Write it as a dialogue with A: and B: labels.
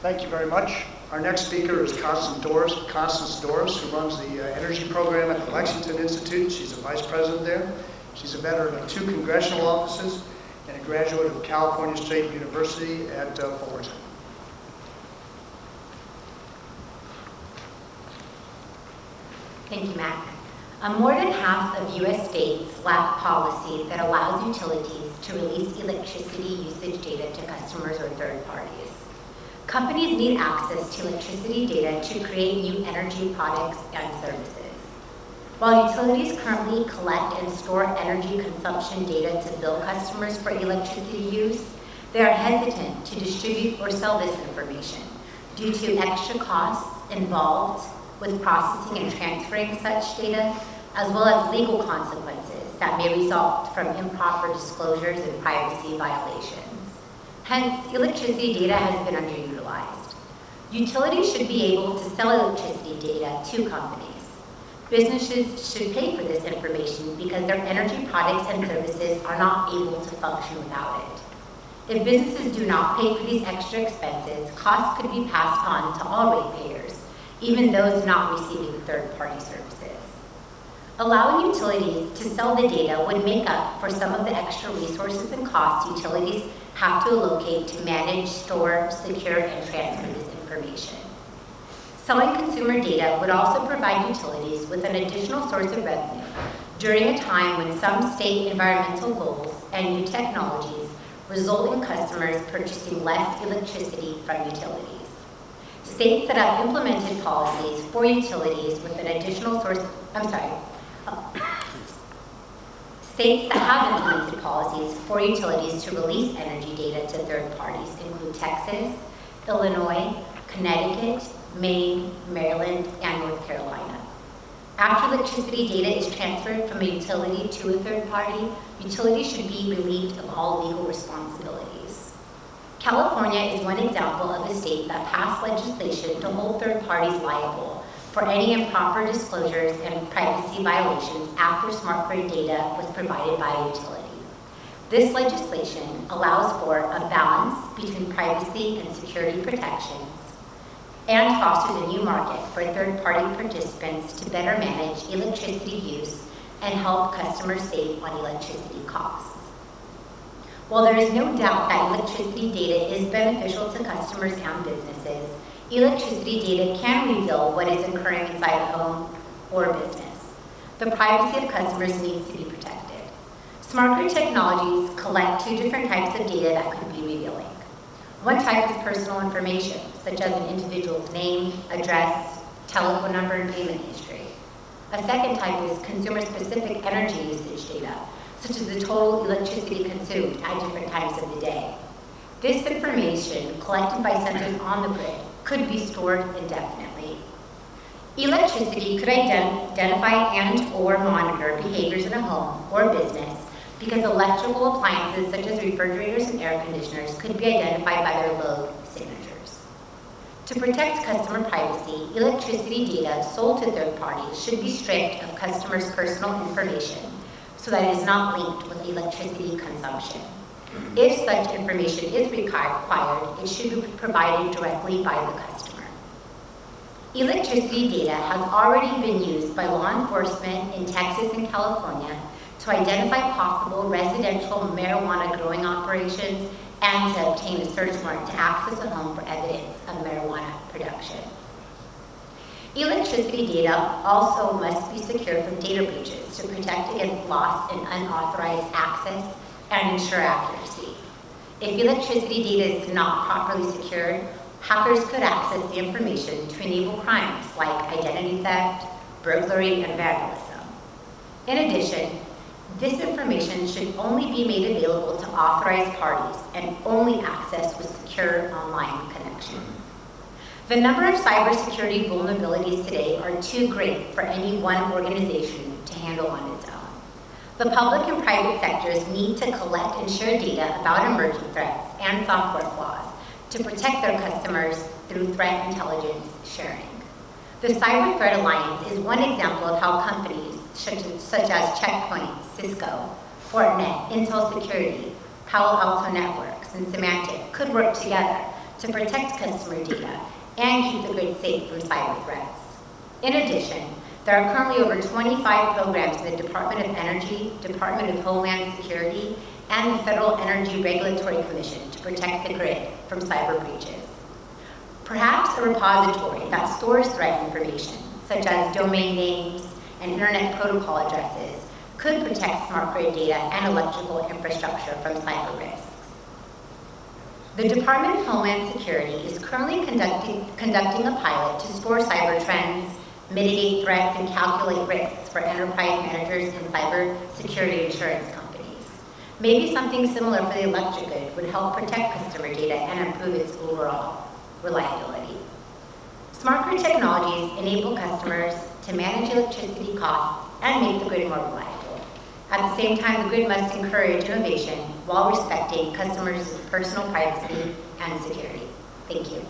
A: Thank you very much. Our next speaker is Constance Douris, who runs the energy program at the Lexington Institute. She's a vice president there. She's a veteran of 2 congressional offices and a graduate of California State University at Fullerton.
B: Thank you, Mac. More than half of U.S. states lack policy that allows utilities to release electricity usage data to customers or third parties. Companies need access to electricity data to create new energy products and services. While utilities currently collect and store energy consumption data to bill customers for electricity use, they are hesitant to distribute or sell this information due to extra costs involved with processing and transferring such data, as well as legal consequences that may result from improper disclosures and privacy violations. Hence, electricity data has been underutilized. Utilities should be able to sell electricity data to companies. Businesses should pay for this information because their energy products and services are not able to function without it. If businesses do not pay for these extra expenses, costs could be passed on to all ratepayers, even those not receiving third-party services. Allowing utilities to sell the data would make up for some of the extra resources and costs utilities have to allocate to manage, store, secure, and transfer this information. Selling consumer data would also provide utilities with an additional source of revenue during a time when some state environmental goals and new technologies result in customers purchasing less electricity from utilities. States that have implemented policies for utilities with an additional source, States that have implemented policies for utilities to release energy data to third parties include Texas, Illinois, Connecticut, Maine, Maryland, and North Carolina. After electricity data is transferred from a utility to a third party, utilities should be relieved of all legal responsibilities. California is one example of a state that passed legislation to hold third parties liable for any improper disclosures and privacy violations after smart grid data was provided by a utility. This legislation allows for a balance between privacy and security protections and fosters a new market for third-party participants to better manage electricity use and help customers save on electricity costs. While there is no doubt that electricity data is beneficial to customers and businesses, electricity data can reveal what is occurring inside a home or business. The privacy of customers needs to be protected. Smart grid technologies collect 2 different types of data that could be revealing. One type is personal information, such as an individual's name, address, telephone number, and payment history. A second type is consumer-specific energy usage data, such as the total electricity consumed at different times of the day. This information, collected by sensors on the grid, could be stored indefinitely. Electricity could identify and/or monitor behaviors in a home or business because electrical appliances such as refrigerators and air conditioners could be identified by their load signatures. To protect customer privacy, electricity data sold to third parties should be stripped of customers' personal information so that it is not linked with electricity consumption. If such information is required, it should be provided directly by the customer. Electricity data has already been used by law enforcement in Texas and California to identify possible residential marijuana growing operations and to obtain a search warrant to access a home for evidence of marijuana production. Electricity data also must be secured from data breaches to protect against loss and unauthorized access and ensure accuracy. If electricity data is not properly secured, hackers could access the information to enable crimes like identity theft, burglary, and vandalism. In addition, this information should only be made available to authorized parties and only accessed with secure online connections. The number of cybersecurity vulnerabilities today are too great for any one organization to handle on its own. The public and private sectors need to collect and share data about emerging threats and software flaws to protect their customers through threat intelligence sharing. The Cyber Threat Alliance is one example of how companies such as Check Point, Cisco, Fortinet, Intel Security, Palo Alto Networks, and Symantec could work together to protect customer data and keep the grid safe from cyber threats. In addition, there are currently over 25 programs in the Department of Energy, Department of Homeland Security, and the Federal Energy Regulatory Commission to protect the grid from cyber breaches. Perhaps a repository that stores threat information, such as domain names and internet protocol addresses, could protect smart grid data and electrical infrastructure from cyber risks. The Department of Homeland Security is currently conducting a pilot to score cyber trends, mitigate threats, and calculate risks for enterprise managers and cyber security insurance companies. Maybe something similar for the electric grid would help protect customer data and improve its overall reliability. Smart grid technologies enable customers to manage electricity costs and make the grid more reliable. At the same time, the grid must encourage innovation while respecting customers' personal privacy and security. Thank you.